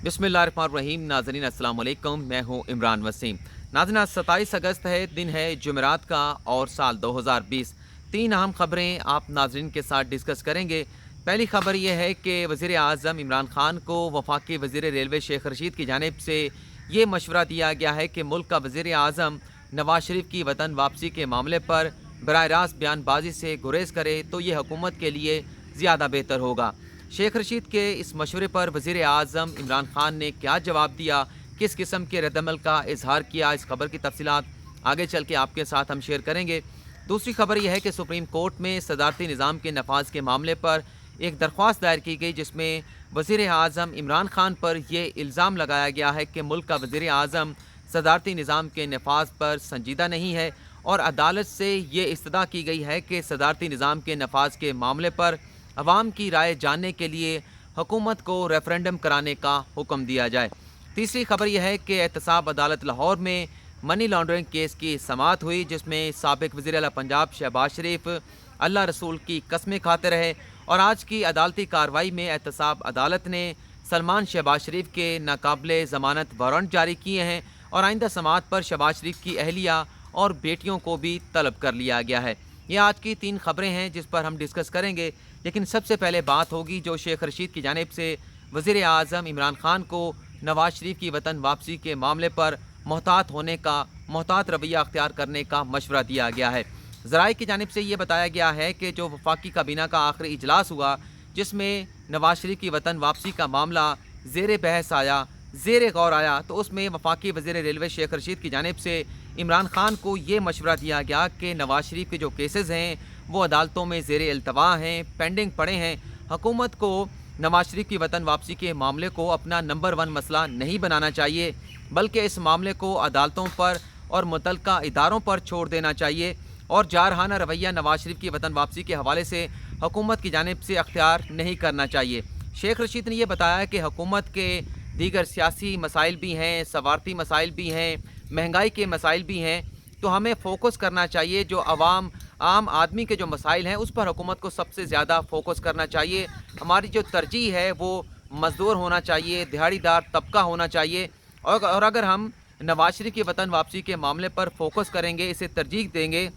बिस्मिल्लाहिर्रहमानिर्रहीम। नाज़रीन अस्सलाम वालेकुम, मैं हूँ इमरान वसीम। नाज़रीन आज 27 अगस्त है, दिन है जुमेरात का और साल 2020। तीन अहम खबरें आप नाज़रीन के साथ डिस्कस करेंगे। पहली खबर यह है कि वज़ीर आज़म इमरान खान को वफाकी वज़ीर रेलवे शेख रशीद की जानिब से ये मशवरा दिया गया है कि मुल्क का वज़ीर आज़म नवाज शरीफ की वतन वापसी के मामले पर बराह रास्त बयानबाजी से गुरेज करे तो ये हुकूमत के लिए ज़्यादा बेहतर होगा। शेख रशीद के इस मशवरे पर वज़ीर आज़म इमरान खान ने क्या जवाब दिया, किस किस्म के रद्दमल का इजहार किया, इस खबर की तफसीलात आगे चल के आपके साथ हम शेयर करेंगे। दूसरी खबर यह है कि सुप्रीम कोर्ट में सदारती निज़ाम के नफाज के मामले पर एक दरख्वास्त दायर की गई, जिसमें वज़ीर आज़म इमरान खान पर यह इल्ज़ाम लगाया गया है कि मुल्क का वज़ीर आज़म सदारती निज़ाम के नफाज पर संजीदा नहीं है और अदालत से ये इस्तदा की गई है कि सदारती निज़ाम के नफाज के मामले पर अवाम की राय जानने के लिए हुकूमत को रेफरेंडम कराने का हुक्म दिया जाए। तीसरी खबर यह है कि एहतसाब अदालत लाहौर में मनी लॉन्ड्रिंग केस की समाअत हुई, जिसमें साबिक वज़ीर आला पंजाब शहबाज शरीफ अल्लाह रसूल की कस्में खाते रहे और आज की अदालती कार्रवाई में एहतसाब अदालत ने सलमान शहबाज शरीफ के नाकाबिले ज़मानत वारंट जारी किए हैं और आइंदा समाअत पर शहबाज शरीफ की अहलिया और बेटियों को भी तलब कर लिया गया है। ये आज की तीन खबरें हैं जिस पर हम डिस्कस करेंगे, लेकिन सबसे पहले बात होगी जो शेख रशीद की जानिब से वज़ीर आज़म इमरान खान को नवाज शरीफ की वतन वापसी के मामले पर मोहतात रवैया अख्तियार करने का मशवरा दिया गया है। ज़राए की जानिब से ये बताया गया है कि जो वफाकी काबीना का आखिरी इजलास हुआ, जिसमें नवाज शरीफ की वतन वापसी का मामला ज़ेर बहस आया, ज़ेर गौर आया, तो उसमें वफाकी वज़ीर रेलवे शेख रशीद की जानिब से इमरान खान को ये मशवरा दिया गया कि नवाज शरीफ के जो केसेस हैं वो अदालतों में ज़ेर अल्तवा हैं, पेंडिंग पड़े हैं। हुकूमत को नवाज शरीफ की वतन वापसी के मामले को अपना नंबर 1 मसला नहीं बनाना चाहिए, बल्कि इस मामले को अदालतों पर और मुतल्लिका इदारों पर छोड़ देना चाहिए और जारहाना रवैया नवाज शरीफ की वतन वापसी के हवाले से हुकूमत की जानिब से अख्तियार नहीं करना चाहिए। शेख रशीद ने यह बताया कि हुकूमत के दीगर सियासी मसाइल भी हैं, सवारती मसाइल भी हैं, महंगाई के मसाइल भी हैं, तो हमें फोकस करना चाहिए जो आम आदमी के जो मसाइल हैं उस पर हुकूमत को सबसे ज़्यादा फोकस करना चाहिए। हमारी जो तरजीह है वो मज़दूर होना चाहिए, दिहाड़ीदार तबका होना चाहिए और अगर हम नवाज शरीफ की वतन वापसी के मामले पर फोकस करेंगे, इसे तरजीह देंगे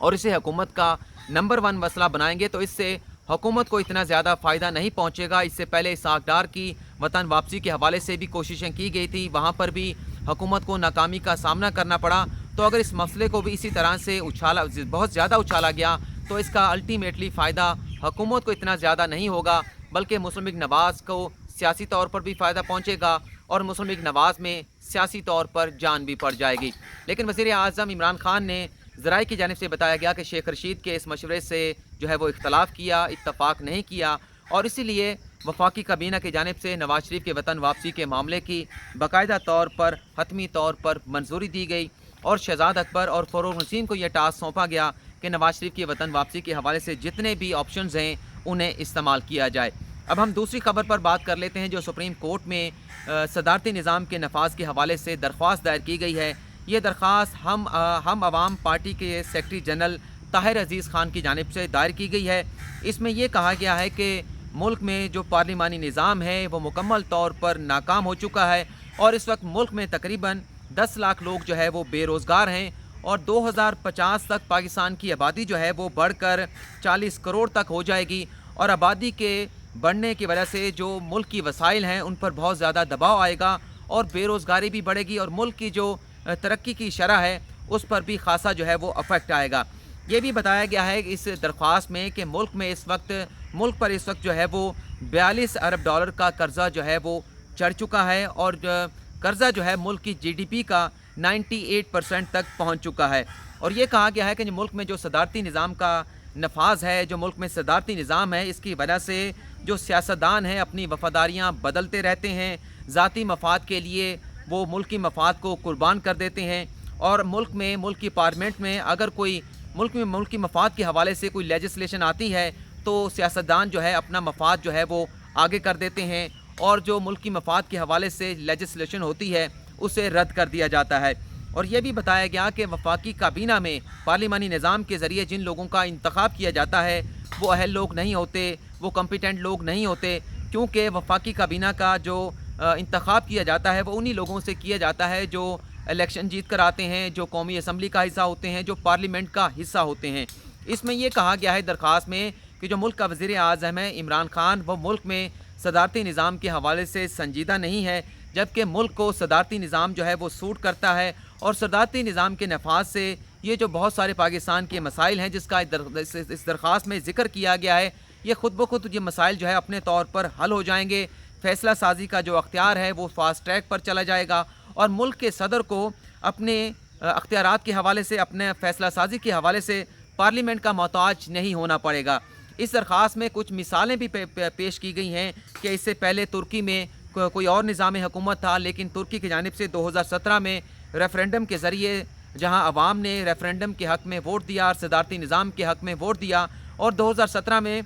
और इसे हुकूमत का नंबर 1 मसला बनाएंगे तो इससे हुकूमत को इतना ज़्यादा फ़ायदा नहीं पहुँचेगा। इससे पहले इसहाक डार की वतन वापसी के हवाले से भी कोशिशें की गई थी, वहाँ पर भी हुकूमत को नाकामी का सामना करना पड़ा। तो अगर इस मसले को भी इसी तरह से बहुत ज़्यादा उछाला गया तो इसका अल्टीमेटली फ़ायदा हुकूमत को इतना ज़्यादा नहीं होगा, बल्कि मुस्लिम लीग नवाज़ को सियासी तौर पर भी फ़ायदा पहुँचेगा और मुस्लिम लीग नवाज़ में सियासी तौर पर जान भी पड़ जाएगी। लेकिन वज़ीर आज़म इमरान खान ने ज़राए की जानिब से बताया गया कि शेख रशीद के इस मशवरे से जो है वो इख्तलाफ किया, इत्तफाक नहीं किया और इसीलिए वफाकी काबीना की जानिब से नवाज शरीफ के वतन वापसी के मामले की बाकायदा तौर पर हतमी तौर पर मंजूरी दी गई और शहजाद अकबर और फ़रोग़ नसीम को यह टास्क सौंपा गया कि नवाज शरीफ के वतन वापसी के हवाले से जितने भी ऑप्शंस हैं उन्हें इस्तेमाल किया जाए। अब हम दूसरी खबर पर बात कर लेते हैं जो सुप्रीम कोर्ट में सदारती निज़ाम के नफाज के हवाले से दरख्वास्त दायर की गई है। ये दरख्वास्त हम अवाम पार्टी के सेक्रेटरी जनरल ताहिर अजीज़ ख़ान की जानिब से दायर की गई है। इसमें यह कहा गया है कि मुल्क में जो पार्लिमानी निज़ाम है वो मुकम्मल तौर पर नाकाम हो चुका है और इस वक्त मुल्क में तकरीबन 10 लाख लोग जो है वो बेरोज़गार हैं और 2050 तक पाकिस्तान की आबादी जो है वो बढ़कर 40 करोड़ तक हो जाएगी और आबादी के बढ़ने की वजह से जो मुल्क की वसाइल हैं उन पर बहुत ज़्यादा दबाव आएगा और बेरोज़गारी भी बढ़ेगी और मुल्क की जो तरक्की की शरह है उस पर भी खासा जो है वो अफेक्ट आएगा। ये भी बताया गया है इस दरख्वास्त में कि मुल्क पर इस वक्त जो है वो 42 अरब डॉलर का कर्ज़ा जो है वो चढ़ चुका है और कर्ज़ा जो है मुल्क की GDP का 98% तक पहुंच चुका है। और ये कहा गया है कि मुल्क में जो सदारती निज़ाम का नफाज है, जो मुल्क में सदारती निज़ाम है, इसकी वजह से जो सियासतदान हैं अपनी वफ़ादारियाँ बदलते रहते हैं, ज़ाती मफाद के लिए वो मुल्की मफाद को कुर्बान कर देते हैं और मुल्क की पार्लियामेंट में अगर कोई मुल्की मफाद के हवाले से कोई लेजिस्लेशन आती है तो सियासतदान जो है अपना मफाद जो है वो आगे कर देते हैं और जो मुल्की मफाद के हवाले से लेजिस्लेशन होती है उसे रद्द कर दिया जाता है। और यह भी बताया गया कि वफाकी काबीना में पार्लिमानी निज़ाम के ज़रिए जिन लोगों का इंतखाब किया जाता है वो अहल लोग नहीं होते, वो कम्पिटेंट लोग नहीं होते, क्योंकि वफाकी काबीना का जो इंतखाब किया जाता है वो उन्हीं लोगों से किया जाता है जो इलेक्शन जीत कर आते हैं, जो कौमी असम्बली का हिस्सा होते हैं, जो पार्लियामेंट का हिस्सा होते हैं। इसमें ये कहा गया है दरख्वास्त में कि जो मुल्क का वज़ीर आज़म है इमरान खान, वो मुल्क में सदारती निज़ाम के हवाले से संजीदा नहीं है, जबकि मुल्क को सदारती निज़ाम जो है वो सूट करता है। और सदारती निज़ाम के नफाज से ये जो बहुत सारे पाकिस्तान के मसाइल हैं जिसका इस दरख्वास्त में ज़िक्र किया गया है, ये ख़ुद ब खुद ये मसाइल जो है अपने तौर पर हल हो जाएंगे। फ़ैसला साजी का जो अख्तियार है वो फास्ट ट्रैक पर चला जाएगा और मुल्क के सदर को अपने अख्तियारात के हवाले से, अपने फ़ैसला साजी के हवाले से पार्लियामेंट का मोहताज नहीं होना पड़ेगा। इस दरख्वास्त में कुछ मिसालें भी पेश की गई हैं कि इससे पहले तुर्की में कोई और निज़ाम हुकूमत था, लेकिन तुर्की की जानिब से 2017 में रेफरेंडम के ज़रिए जहां अवाम ने रेफरेंडम के हक़ में वोट दिया और सदारती निज़ाम के हक़ में वोट दिया, और 2017 में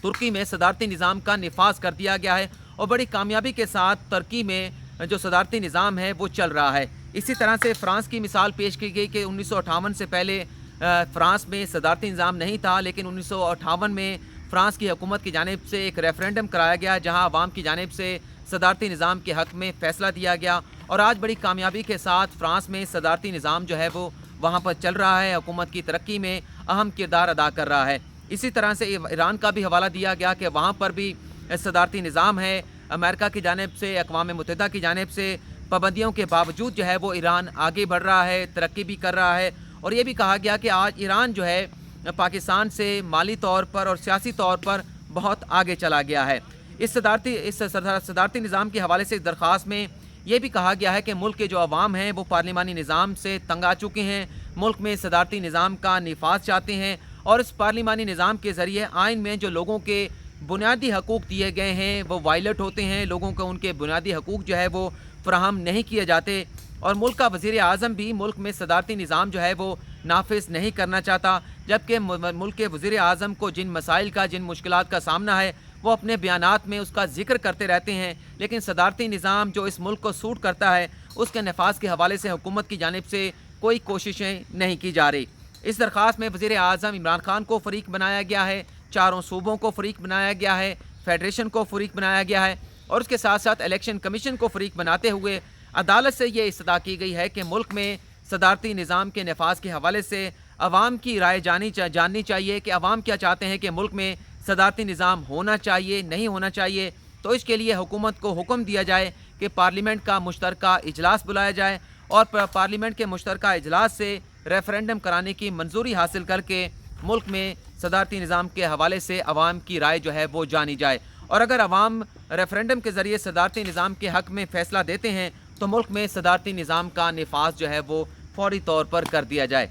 तुर्की में सदारती निज़ाम का निफाज कर दिया गया है और बड़ी कामयाबी के साथ तुर्की में जो सदारती निज़ाम है वो चल रहा है। इसी तरह से फ़्रांस की मिसाल पेश की गई कि 1958 से पहले फ़्रांस में सदारती निज़ाम नहीं था, लेकिन 1958 में फ़्रांस की हुकूमत की जानिब से एक रेफरेंडम कराया गया जहां अवाम की जानिब से सदारती निज़ाम के हक़ में फ़ैसला दिया गया और आज बड़ी कामयाबी के साथ फ़्रांस में सदारती निज़ाम जो है वो वहाँ पर चल रहा है, हुकूमत की तरक्की में अहम किरदार अदा कर रहा है। इसी तरह से ईरान का भी हवाला दिया गया कि वहाँ पर भी सदारती निज़ाम है। अमेरिका की जानिब से, अक़वाम मुत्तहिदा की जानिब से पाबंदियों के बावजूद जो है वो ईरान आगे बढ़ रहा है, तरक्की भी कर रहा है। और ये भी कहा गया कि आज ईरान जो है पाकिस्तान से माली तौर पर और सियासी तौर पर बहुत आगे चला गया है। इस सदारती निज़ाम के हवाले से इस दरख्वास्त में ये भी कहा गया है कि मुल्क के जो अवाम हैं वो पार्लिमानी निज़ाम से तंग आ चुके हैं, मुल्क में सदारती निज़ाम का निफाज चाहते हैं और इस पार्लिमानी निज़ाम के ज़रिए आइन में जो लोगों के बुनियादी हकूक़ दिए गए हैं वो वायलेट होते हैं, लोगों को उनके बुनियादी हकूक़ जो है वो फ़राहम नहीं किए जाते। और मुल्क का वज़ीर आज़म भी मुल्क में सदारती निज़ाम जो है वो नाफिज नहीं करना चाहता, जबकि मुल्क के वज़ीर आज़म को जिन मसाइल का, जिन मुश्किलात का सामना है वो अपने बयानात में उसका जिक्र करते रहते हैं, लेकिन सदारती निज़ाम जो इस मुल्क को सूट करता है उसके नफाज के हवाले से हुकूमत की जानिब से कोई कोशिशें नहीं की जा रही। इस दरख्वास्त में वज़ीर आज़म इमरान खान को फ़रीक बनाया गया है, चारों सूबों को फ़रीक बनाया गया है, फेडरेशन को फ़रीक बनाया गया है और उसके साथ साथ इलेक्शन कमीशन को फ़रीक बनाते हुए अदालत से ये इस्तदा की गई है कि मुल्क में सदारती निज़ाम के नफाज के हवाले से अवाम की राय जाननी चाहिए कि अवाम क्या चाहते हैं कि मुल्क में सदारती निज़ाम होना चाहिए, नहीं होना चाहिए। तो इसके लिए हुकूमत को हुक्म दिया जाए कि पार्लियामेंट का मुश्तरका इजलास बुलाया जाए और पार्लियामेंट के मुश्तरका इजलास से रेफरेंडम कराने की मंजूरी हासिल करके मुल्क में सदारती निज़ाम के हवाले से अवाम की राय जो है वो जानी जाए। और अगर अवाम रेफरेंडम के ज़रिए सदारती निज़ाम के हक़ में फ़ैसला देते हैं तो मुल्क में सदारती निज़ाम का निफाज जो है वो फौरी तौर पर कर दिया जाए।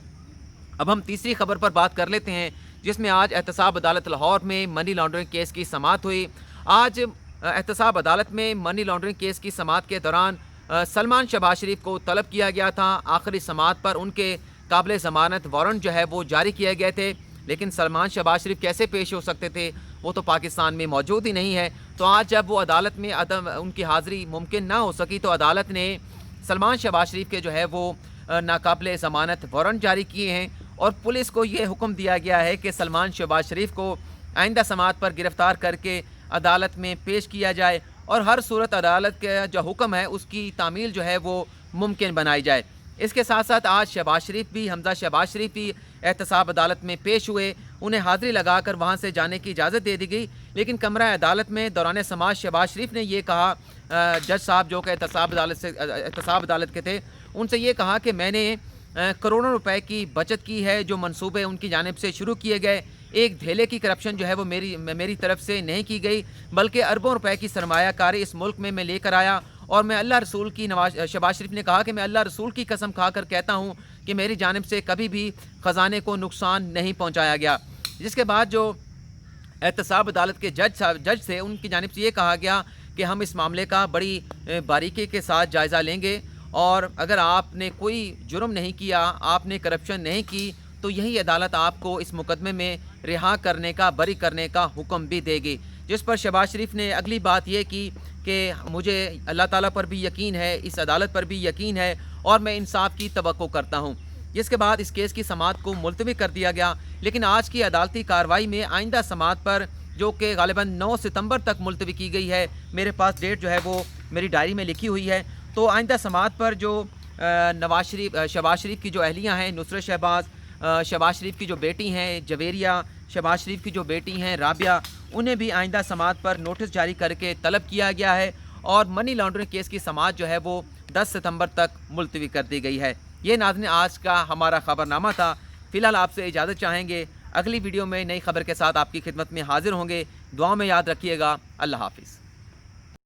अब हम तीसरी खबर पर बात कर लेते हैं, जिसमें आज एहतसाब अदालत लाहौर में मनी लॉन्ड्रिंग केस की समाअत हुई। आज एहतसाब अदालत में मनी लॉन्ड्रिंग केस की समाअत के दौरान सलमान शहबाज शरीफ को तलब किया गया था। आखिरी समाअत पर उनके काबिल ज़मानत वारंट जो है वो जारी किए गए थे, लेकिन सलमान शहबाज शरीफ कैसे पेश हो सकते थे, वो तो पाकिस्तान में मौजूद ही नहीं है। तो आज जब वो अदालत में उनकी हाज़िरी मुमकिन ना हो सकी तो अदालत ने सलमान शहबाज शरीफ के जो है वो नाकाबिल ज़मानत वारंट जारी किए हैं और पुलिस को ये हुक्म दिया गया है कि सलमान शहबाज शरीफ को आइंदा समाअत पर गिरफ़्तार करके अदालत में पेश किया जाए और हर सूरत अदालत का जो हुक्म है उसकी तामील जो है वो मुमकिन बनाई जाए। इसके साथ साथ आज शहबाज शरीफ भी, हमजा शहबाज शरीफ भी एहतसाब अदालत में पेश हुए। उन्हें हाज़िरी लगाकर वहाँ से जाने की इजाज़त दे दी गई, लेकिन कमरा अदालत में दौरान समाज शहबाज शरीफ ने ये कहा, जज साहब जो कि एहतसाब अदालत के थे, उनसे ये कहा कि मैंने करोड़ों रुपए की बचत की है, जो मंसूबे उनकी जानिब से शुरू किए गए, एक धेले की करप्शन जो है वो मेरी तरफ से नहीं की गई, बल्कि अरबों रुपए की सरमायाकारी इस मुल्क में मैं लेकर आया और मैं अल्लाह रसूल की शहबाज शरीफ ने कहा कि मैं अल्लाह रसूल की कसम खाकर कहता हूँ कि मेरी जानिब से कभी भी ख़जाने को नुकसान नहीं पहुँचाया गया। जिसके बाद जो एहतसाब अदालत के जज थे उनकी जानिब से ये कहा गया कि हम इस मामले का बड़ी बारीकी के साथ जायज़ा लेंगे और अगर आपने कोई जुर्म नहीं किया, आपने करप्शन नहीं की, तो यही अदालत आपको इस मुकदमे में रिहा करने का, बरी करने का हुक्म भी देगी। जिस पर शहबाज शरीफ ने अगली बात ये की कि मुझे अल्लाह ताला पर भी यकीन है, इस अदालत पर भी यकीन है और मैं इंसाफ की तवक्को करता हूँ। जिसके बाद इस केस की समाअत को मुलतवी कर दिया गया, लेकिन आज की अदालती कार्रवाई में आइंदा समाअत पर जो कि गालिबन 9 सितंबर तक मुलतवी की गई है, मेरे पास डेट जो है वो मेरी डायरी में लिखी हुई है। तो आइंदा समाअत पर जो शहबाज शरीफ की जो अहलियाँ हैं नुसरत शहबाज, शहबाज शरीफ की जो बेटी हैं जवेरिया, शहबाज शरीफ की जो बेटी हैं राबिया, उन्हें भी आइंदा समाअत पर नोटिस जारी करके तलब किया गया है और मनी लॉन्ड्रिंग केस की समाअत जो है वो 10 सितंबर तक मुलतवी कर दी गई है। ये नाज़रीन आज का हमारा ख़बरनामा था। फ़िलहाल आपसे इजाज़त चाहेंगे। अगली वीडियो में नई खबर के साथ आपकी खिदमत में हाजिर होंगे। दुआ में याद रखिएगा। अल्लाह हाफ़िज़।